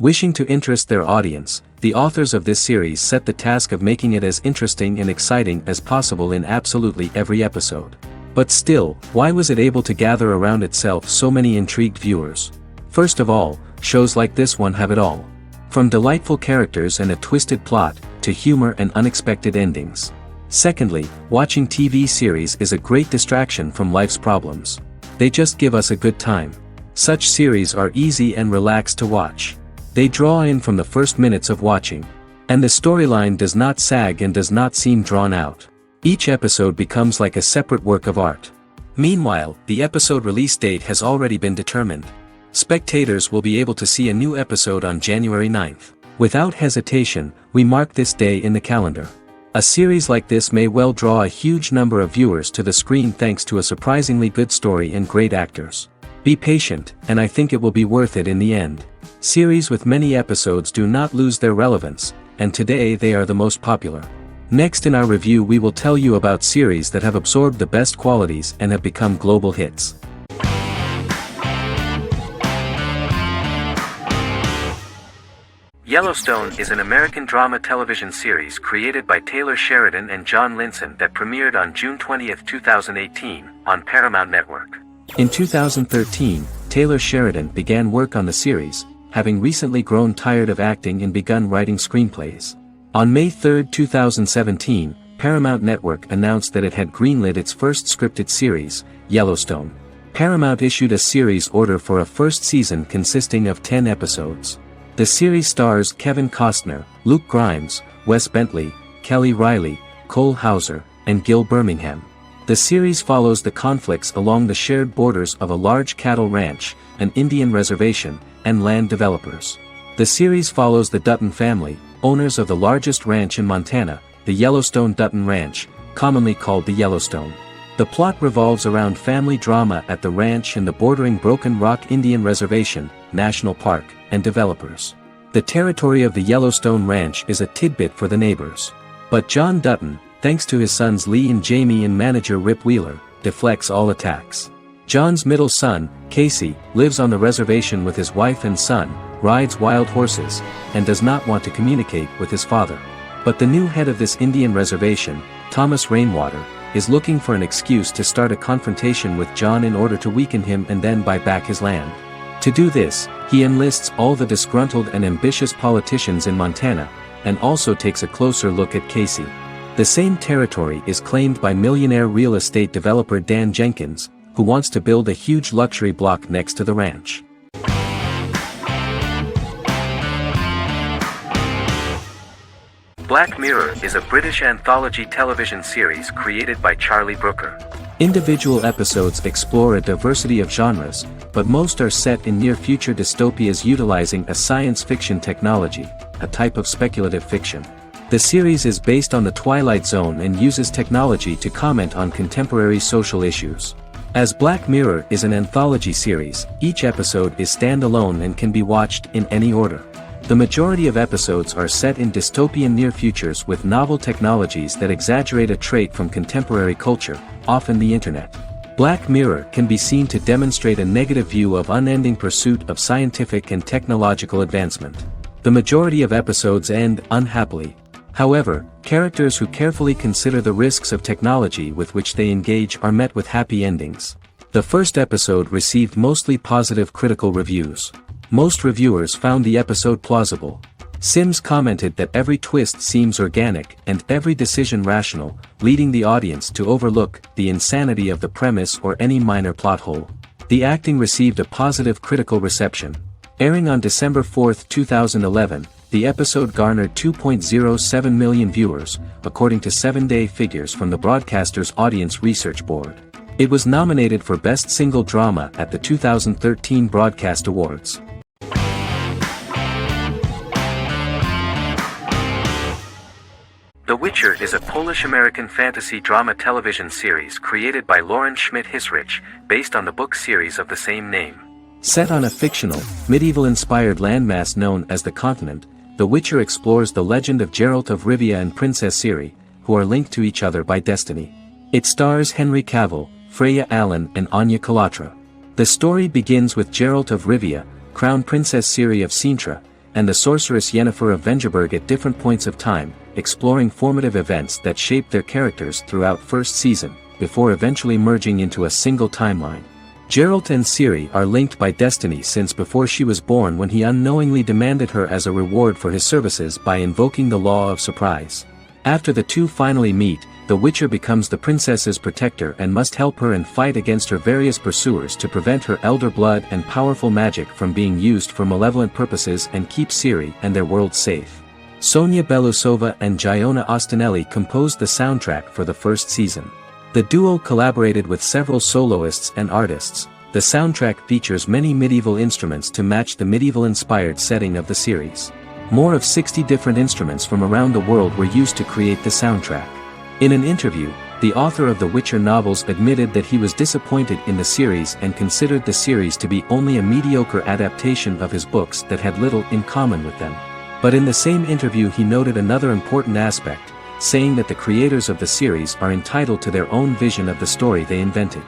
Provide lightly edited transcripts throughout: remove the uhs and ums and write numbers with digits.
Wishing to interest their audience, the authors of this series set the task of making it as interesting and exciting as possible in absolutely every episode. But still, why was it able to gather around itself so many intrigued viewers? First of all, shows like this one have it all. From delightful characters and a twisted plot, to humor and unexpected endings. Secondly, watching TV series is a great distraction from life's problems. They just give us a good time. Such series are easy and relaxed to watch. They draw in from the first minutes of watching. And the storyline does not sag and does not seem drawn out. Each episode becomes like a separate work of art. Meanwhile, the episode release date has already been determined. Spectators will be able to see a new episode on January 9th. Without hesitation, we mark this day in the calendar. A series like this may well draw a huge number of viewers to the screen thanks to a surprisingly good story and great actors. Be patient, and I think it will be worth it in the end. Series with many episodes do not lose their relevance, and today they are the most popular. Next in our review we will tell you about series that have absorbed the best qualities and have become global hits. Yellowstone is an American drama television series created by Taylor Sheridan and John Linson that premiered on June 20, 2018, on Paramount Network. In 2013, Taylor Sheridan began work on the series, having recently grown tired of acting and begun writing screenplays. On May 3, 2017, Paramount Network announced that it had greenlit its first scripted series, Yellowstone. Paramount issued a series order for a first season consisting of 10 episodes. The series stars Kevin Costner, Luke Grimes, Wes Bentley, Kelly Riley, Cole Hauser, and Gil Birmingham. The series follows the conflicts along the shared borders of a large cattle ranch, an Indian reservation, and land developers. The series follows the Dutton family, owners of the largest ranch in Montana, the Yellowstone Dutton Ranch, commonly called the Yellowstone. The plot revolves around family drama at the ranch and the bordering Broken Rock Indian Reservation, National Park, and developers. The territory of the Yellowstone Ranch is a tidbit for the neighbors. But John Dutton, thanks to his sons Lee and Jamie and manager Rip Wheeler, deflects all attacks. John's middle son, Casey, lives on the reservation with his wife and son, rides wild horses, and does not want to communicate with his father. But the new head of this Indian reservation, Thomas Rainwater, is looking for an excuse to start a confrontation with John in order to weaken him and then buy back his land. To do this, he enlists all the disgruntled and ambitious politicians in Montana, and also takes a closer look at Casey. The same territory is claimed by millionaire real estate developer Dan Jenkins, who wants to build a huge luxury block next to the ranch. Black Mirror is a British anthology television series created by Charlie Brooker. Individual episodes explore a diversity of genres, but most are set in near-future dystopias utilizing a science fiction technology, a type of speculative fiction. The series is based on the Twilight Zone and uses technology to comment on contemporary social issues. As Black Mirror is an anthology series, each episode is standalone and can be watched in any order. The majority of episodes are set in dystopian near futures with novel technologies that exaggerate a trait from contemporary culture, often the internet. Black Mirror can be seen to demonstrate a negative view of unending pursuit of scientific and technological advancement. The majority of episodes end unhappily. However, characters who carefully consider the risks of technology with which they engage are met with happy endings. The first episode received mostly positive critical reviews. Most reviewers found the episode plausible. Sims commented that every twist seems organic and every decision rational, leading the audience to overlook the insanity of the premise or any minor plot hole. The acting received a positive critical reception. Airing on December 4, 2011, the episode garnered 2.07 million viewers, according to 7-day figures from the broadcaster's Audience Research Board. It was nominated for Best Single Drama at the 2013 Broadcast Awards. The Witcher is a Polish-American fantasy drama television series created by Lauren Schmidt-Hissrich, based on the book series of the same name. Set on a fictional, medieval-inspired landmass known as the Continent, The Witcher explores the legend of Geralt of Rivia and Princess Ciri, who are linked to each other by destiny. It stars Henry Cavill, Freya Allan and Anya Chalotra. The story begins with Geralt of Rivia, crown Princess Ciri of Sintra, and the sorceress Yennefer of Vengerberg at different points of time, exploring formative events that shaped their characters throughout first season, before eventually merging into a single timeline. Geralt and Ciri are linked by destiny since before she was born when he unknowingly demanded her as a reward for his services by invoking the law of surprise. After the two finally meet, the Witcher becomes the princess's protector and must help her and fight against her various pursuers to prevent her elder blood and powerful magic from being used for malevolent purposes and keep Ciri and their world safe. Sonia Belousova and Giona Ostinelli composed the soundtrack for the first season. The duo collaborated with several soloists and artists. The soundtrack features many medieval instruments to match the medieval-inspired setting of the series. More of 60 different instruments from around the world were used to create the soundtrack. In an interview, the author of the Witcher novels admitted that he was disappointed in the series and considered the series to be only a mediocre adaptation of his books that had little in common with them. But in the same interview he noted another important aspect, saying that the creators of the series are entitled to their own vision of the story they invented.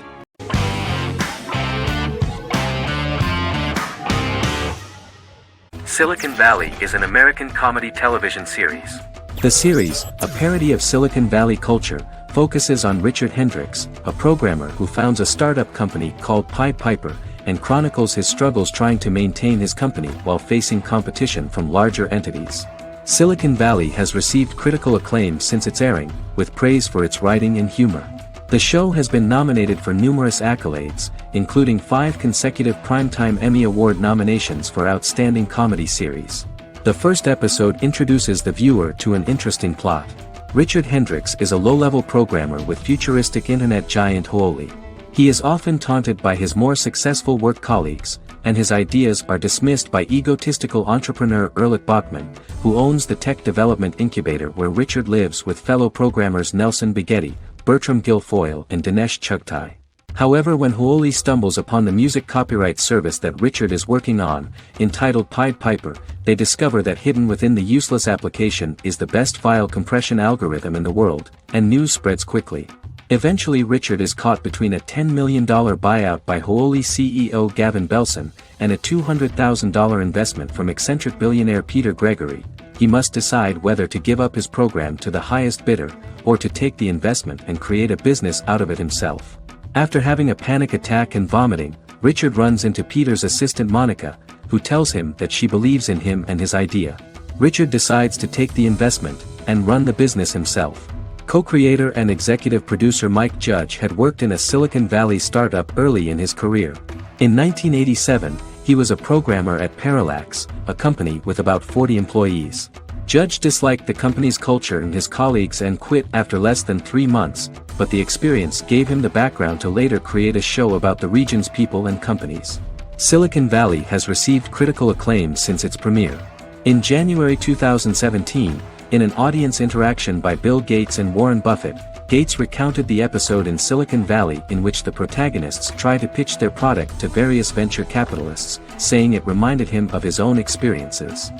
Silicon Valley is an American comedy television series. The series, a parody of Silicon Valley culture, focuses on Richard Hendricks, a programmer who founds a startup company called Pied Piper, and chronicles his struggles trying to maintain his company while facing competition from larger entities. Silicon Valley has received critical acclaim since its airing, with praise for its writing and humor. The show has been nominated for numerous accolades, including 5 consecutive Primetime Emmy Award nominations for Outstanding Comedy Series. The first episode introduces the viewer to an interesting plot. Richard Hendricks is a low-level programmer with futuristic internet giant Huoli. He is often taunted by his more successful work colleagues, and his ideas are dismissed by egotistical entrepreneur Erlich Bachman, who owns the tech development incubator where Richard lives with fellow programmers Nelson Bigetti, Bertram Guilfoyle and Dinesh Chugtai. However, when Huoli stumbles upon the music copyright service that Richard is working on, entitled Pied Piper, they discover that hidden within the useless application is the best file compression algorithm in the world, and news spreads quickly. Eventually Richard is caught between a $10 million buyout by Huoli CEO Gavin Belson, and a $200,000 investment from eccentric billionaire Peter Gregory. He must decide whether to give up his program to the highest bidder, or to take the investment and create a business out of it himself. After having a panic attack and vomiting, Richard runs into Peter's assistant Monica, who tells him that she believes in him and his idea. Richard decides to take the investment, and run the business himself. Co-creator and executive producer Mike Judge had worked in a Silicon Valley startup early in his career. In 1987, he was a programmer at Parallax, a company with about 40 employees. Judge disliked the company's culture and his colleagues and quit after less than 3 months, but the experience gave him the background to later create a show about the region's people and companies. Silicon Valley has received critical acclaim since its premiere. In January 2017, in an audience interaction by Bill Gates and Warren Buffett, Gates recounted the episode in Silicon Valley in which the protagonists try to pitch their product to various venture capitalists, saying it reminded him of his own experiences.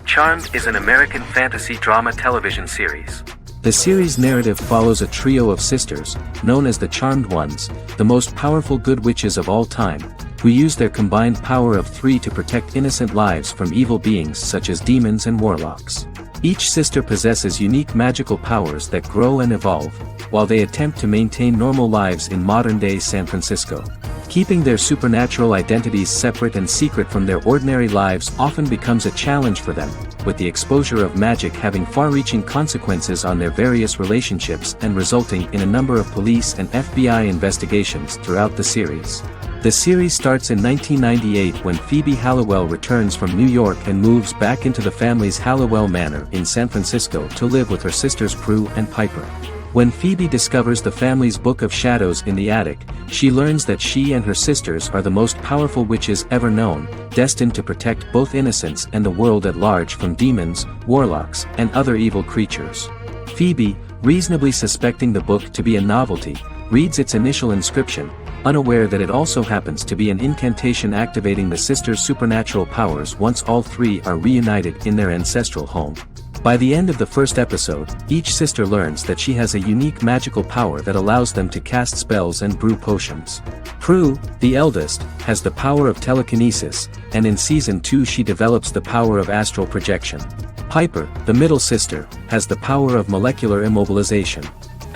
Charmed is an American fantasy drama television series. The series' narrative follows a trio of sisters, known as the Charmed Ones, the most powerful good witches of all time, who use their combined power of 3 to protect innocent lives from evil beings such as demons and warlocks. Each sister possesses unique magical powers that grow and evolve, while they attempt to maintain normal lives in modern-day San Francisco. Keeping their supernatural identities separate and secret from their ordinary lives often becomes a challenge for them, with the exposure of magic having far-reaching consequences on their various relationships and resulting in a number of police and FBI investigations throughout the series. The series starts in 1998 when Phoebe Halliwell returns from New York and moves back into the family's Halliwell Manor in San Francisco to live with her sisters Prue and Piper. When Phoebe discovers the family's Book of Shadows in the attic, she learns that she and her sisters are the most powerful witches ever known, destined to protect both innocents and the world at large from demons, warlocks, and other evil creatures. Phoebe, reasonably suspecting the book to be a novelty, reads its initial inscription, unaware that it also happens to be an incantation activating the sisters' supernatural powers once all 3 are reunited in their ancestral home. By the end of the first episode, each sister learns that she has a unique magical power that allows them to cast spells and brew potions. Prue, the eldest, has the power of telekinesis, and in Season 2 she develops the power of astral projection. Piper, the middle sister, has the power of molecular immobilization.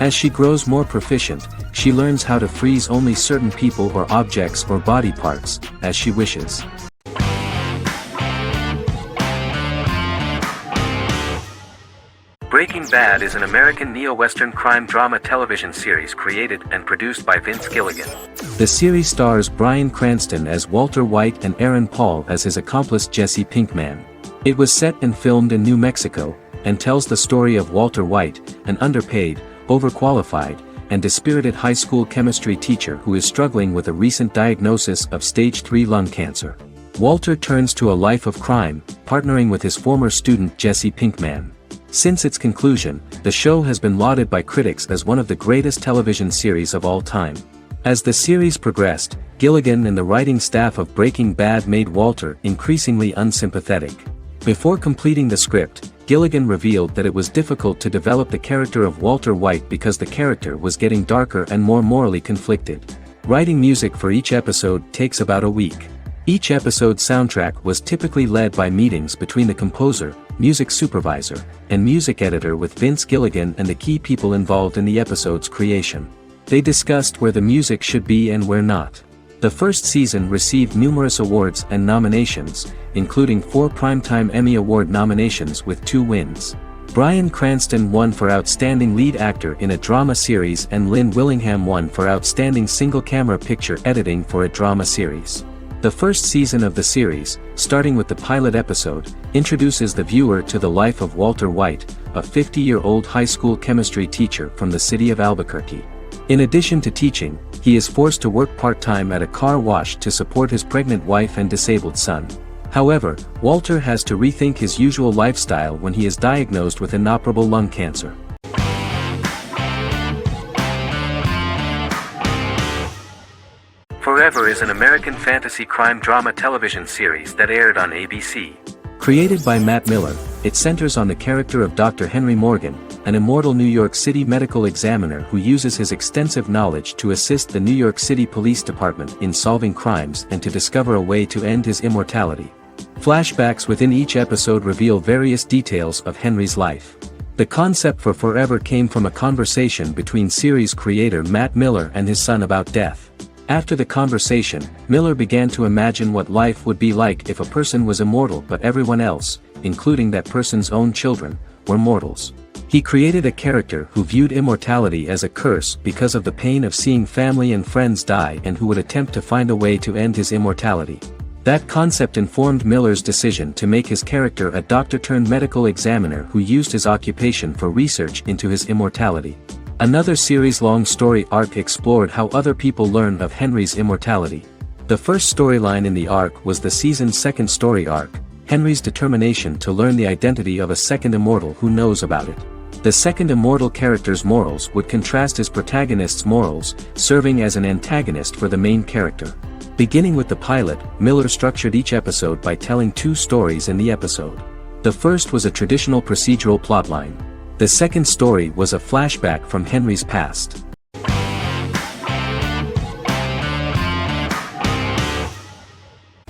As she grows more proficient, she learns how to freeze only certain people or objects or body parts, as she wishes. Breaking Bad is an American neo-Western crime drama television series created and produced by Vince Gilligan. The series stars Bryan Cranston as Walter White and Aaron Paul as his accomplice Jesse Pinkman. It was set and filmed in New Mexico, and tells the story of Walter White, an underpaid, overqualified, and dispirited high school chemistry teacher who is struggling with a recent diagnosis of stage 3 lung cancer. Walter turns to a life of crime, partnering with his former student Jesse Pinkman. Since its conclusion, the show has been lauded by critics as one of the greatest television series of all time. As the series progressed, Gilligan and the writing staff of Breaking Bad made Walter increasingly unsympathetic. Before completing the script, Gilligan revealed that it was difficult to develop the character of Walter White because the character was getting darker and more morally conflicted. Writing music for each episode takes about a week. Each episode's soundtrack was typically led by meetings between the composer, music supervisor, and music editor with Vince Gilligan and the key people involved in the episode's creation. They discussed where the music should be and where not. The first season received numerous awards and nominations, including 4 Primetime Emmy Award nominations with 2 wins. Bryan Cranston won for Outstanding Lead Actor in a Drama Series and Lynn Willingham won for Outstanding Single-Camera Picture Editing for a Drama Series. The first season of the series, starting with the pilot episode, introduces the viewer to the life of Walter White, a 50-year-old high school chemistry teacher from the city of Albuquerque. In addition to teaching, he is forced to work part-time at a car wash to support his pregnant wife and disabled son. However, Walter has to rethink his usual lifestyle when he is diagnosed with inoperable lung cancer. Forever is an American fantasy crime drama television series that aired on ABC. Created by Matt Miller, it centers on the character of Dr. Henry Morgan, an immortal New York City medical examiner who uses his extensive knowledge to assist the New York City Police Department in solving crimes and to discover a way to end his immortality. Flashbacks within each episode reveal various details of Henry's life. The concept for Forever came from a conversation between series creator Matt Miller and his son about death. After the conversation, Miller began to imagine what life would be like if a person was immortal but everyone else, including that person's own children, were mortals. He created a character who viewed immortality as a curse because of the pain of seeing family and friends die and who would attempt to find a way to end his immortality. That concept informed Miller's decision to make his character a doctor-turned-medical examiner who used his occupation for research into his immortality. Another series-long story arc explored how other people learn of Henry's immortality. The first storyline in the arc was the season's second story arc, Henry's determination to learn the identity of a second immortal who knows about it. The second immortal character's morals would contrast his protagonist's morals, serving as an antagonist for the main character. Beginning with the pilot, Miller structured each episode by telling 2 stories in the episode. The first was a traditional procedural plotline. The second story was a flashback from Henry's past.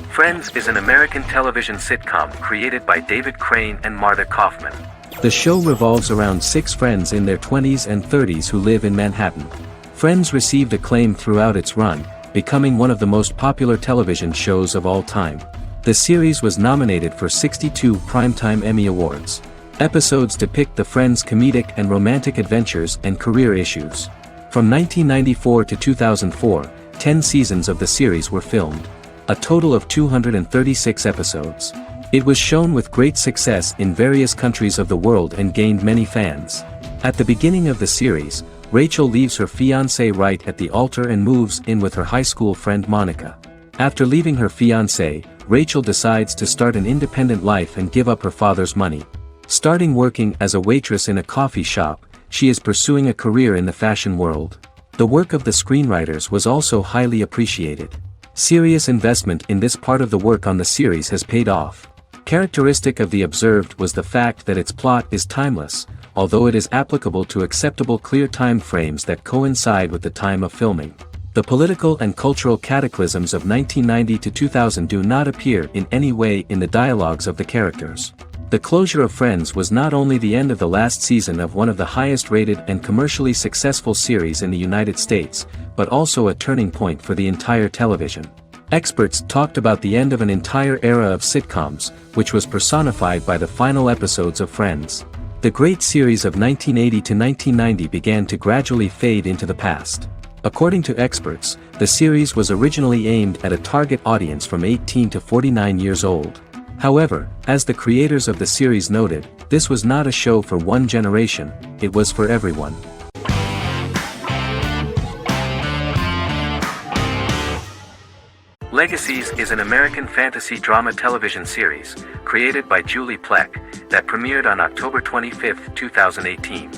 Friends is an American television sitcom created by David Crane and Martha Kaufman. The show revolves around 6 friends in their 20s and 30s who live in Manhattan. Friends received acclaim throughout its run, becoming one of the most popular television shows of all time. The series was nominated for 62 Primetime Emmy Awards. Episodes depict the friends' comedic and romantic adventures and career issues. From 1994 to 2004, 10 seasons of the series were filmed. A total of 236 episodes. It was shown with great success in various countries of the world and gained many fans. At the beginning of the series, Rachel leaves her fiancé right at the altar and moves in with her high school friend Monica. After leaving her fiancé, Rachel decides to start an independent life and give up her father's money. Starting working as a waitress in a coffee shop, she is pursuing a career in the fashion world. The work of the screenwriters was also highly appreciated. Serious investment in this part of the work on the series has paid off. Characteristic of The Observed was the fact that its plot is timeless, although it is applicable to acceptable clear time frames that coincide with the time of filming. The political and cultural cataclysms of 1990 to 2000 do not appear in any way in the dialogues of the characters. The closure of Friends was not only the end of the last season of one of the highest-rated and commercially successful series in the United States, but also a turning point for the entire television. Experts talked about the end of an entire era of sitcoms, which was personified by the final episodes of Friends. The great series of 1980 to 1990 began to gradually fade into the past. According to experts, the series was originally aimed at a target audience from 18 to 49 years old. However, as the creators of the series noted, this was not a show for one generation, it was for everyone. Legacies is an American fantasy drama television series, created by Julie Plec, that premiered on October 25, 2018.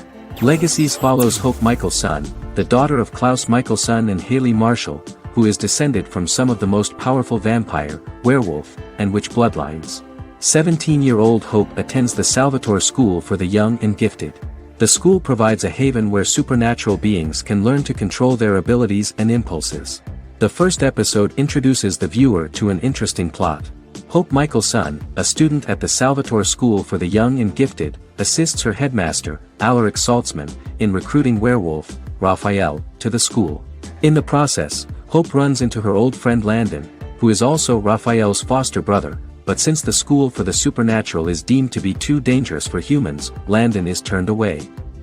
Legacies follows Hope Michelson, the daughter of Klaus Michelson and Haley Marshall, who is descended from some of the most powerful vampire, werewolf, and witch bloodlines. 17-year-old Hope attends the Salvatore School for the Young and Gifted. The school provides a haven where supernatural beings can learn to control their abilities and impulses. The first episode introduces the viewer to an interesting plot. Hope Michelson, a student at the Salvatore School for the Young and Gifted, assists her headmaster, Alaric Saltzman, in recruiting werewolf, Raphael, to the school. In the process, Hope runs into her old friend Landon, who is also Raphael's foster brother, but since the school for the supernatural is deemed to be too dangerous for humans, Landon is turned away.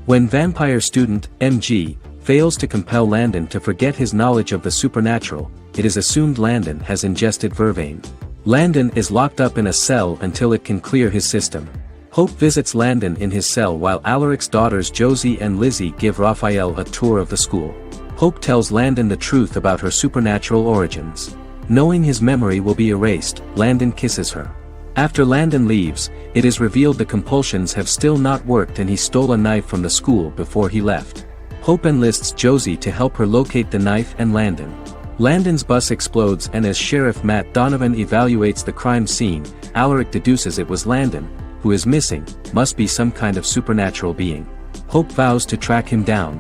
When vampire student, MG, fails to compel Landon to forget his knowledge of the supernatural, it is assumed Landon has ingested vervain. Landon is locked up in a cell until it can clear his system. Hope visits Landon in his cell while Alaric's daughters Josie and Lizzie give Raphael a tour of the school. Hope tells Landon the truth about her supernatural origins. Knowing his memory will be erased, Landon kisses her. After Landon leaves, it is revealed the compulsions have still not worked and he stole a knife from the school before he left. Hope enlists Josie to help her locate the knife and Landon. Landon's bus explodes and as Sheriff Matt Donovan evaluates the crime scene, Alaric deduces it was Landon, who is missing, must be some kind of supernatural being. Hope vows to track him down.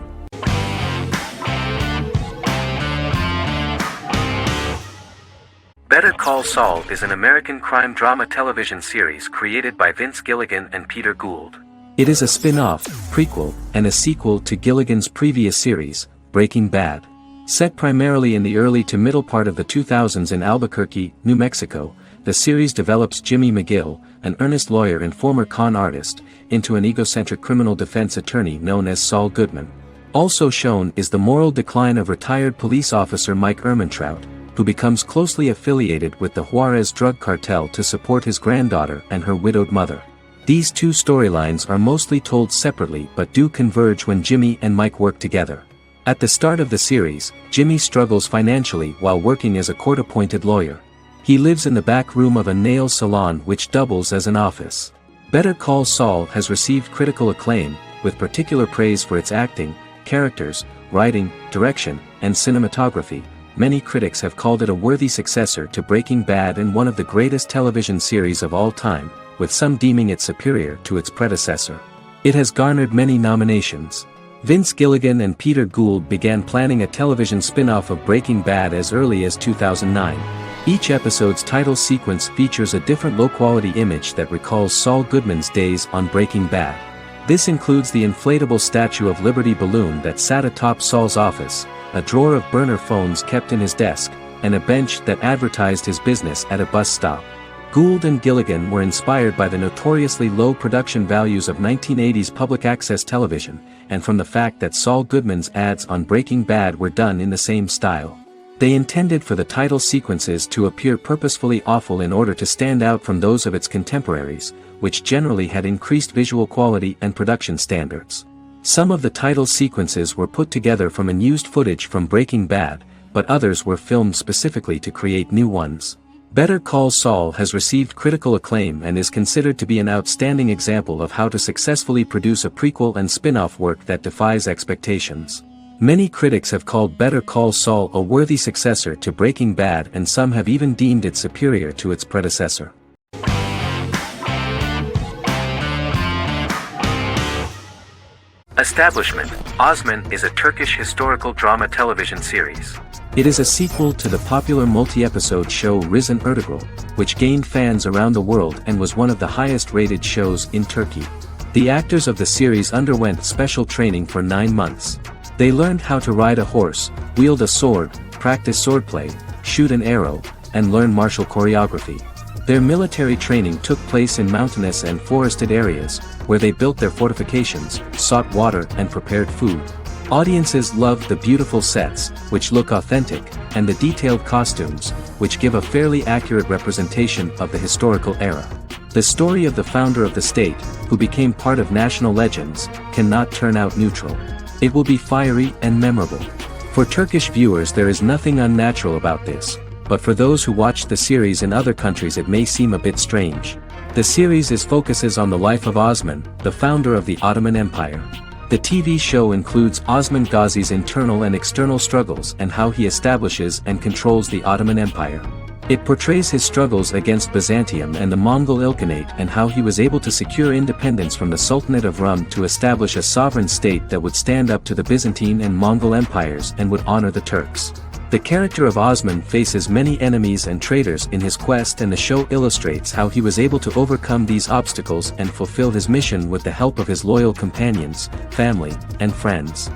Better Call Saul is an American crime drama television series created by Vince Gilligan and Peter Gould. It is a spin-off, prequel, and a sequel to Gilligan's previous series, Breaking Bad. Set primarily in the early to middle part of the 2000s in Albuquerque, New Mexico, the series develops Jimmy McGill, an earnest lawyer and former con artist, into an egocentric criminal defense attorney known as Saul Goodman. Also shown is the moral decline of retired police officer Mike Ehrmantraut, who becomes closely affiliated with the Juarez drug cartel to support his granddaughter and her widowed mother. These two storylines are mostly told separately but do converge when Jimmy and Mike work together. At the start of the series, Jimmy struggles financially while working as a court-appointed lawyer. He lives in the back room of a nail salon which doubles as an office. Better Call Saul has received critical acclaim, with particular praise for its acting, characters, writing, direction, and cinematography. Many critics have called it a worthy successor to Breaking Bad and one of the greatest television series of all time, with some deeming it superior to its predecessor. It has garnered many nominations. Vince Gilligan and Peter Gould began planning a television spin-off of Breaking Bad as early as 2009. Each episode's title sequence features a different low-quality image that recalls Saul Goodman's days on Breaking Bad. This includes the inflatable Statue of Liberty balloon that sat atop Saul's office, a drawer of burner phones kept in his desk, and a bench that advertised his business at a bus stop. Gould and Gilligan were inspired by the notoriously low production values of 1980s public access television, and from the fact that Saul Goodman's ads on Breaking Bad were done in the same style. They intended for the title sequences to appear purposefully awful in order to stand out from those of its contemporaries, which generally had increased visual quality and production standards. Some of the title sequences were put together from unused footage from Breaking Bad, but others were filmed specifically to create new ones. Better Call Saul has received critical acclaim and is considered to be an outstanding example of how to successfully produce a prequel and spin-off work that defies expectations. Many critics have called Better Call Saul a worthy successor to Breaking Bad and some have even deemed it superior to its predecessor. Establishment: Osman is a Turkish historical drama television series. It is a sequel to the popular multi-episode show Risen Ertugrul, which gained fans around the world and was one of the highest-rated shows in Turkey. The actors of the series underwent special training for 9 months. They learned how to ride a horse, wield a sword, practice swordplay, shoot an arrow, and learn martial choreography. Their military training took place in mountainous and forested areas, where they built their fortifications, sought water and prepared food. Audiences loved the beautiful sets, which look authentic, and the detailed costumes, which give a fairly accurate representation of the historical era. The story of the founder of the state, who became part of national legends, cannot turn out neutral. It will be fiery and memorable. For Turkish viewers there is nothing unnatural about this, but for those who watch the series in other countries it may seem a bit strange. The series focuses on the life of Osman, the founder of the Ottoman Empire. The TV show includes Osman Ghazi's internal and external struggles and how he establishes and controls the Ottoman Empire. It portrays his struggles against Byzantium and the Mongol Ilkhanate and how he was able to secure independence from the Sultanate of Rum to establish a sovereign state that would stand up to the Byzantine and Mongol empires and would honor the Turks. The character of Osman faces many enemies and traitors in his quest, and the show illustrates how he was able to overcome these obstacles and fulfill his mission with the help of his loyal companions, family, and friends.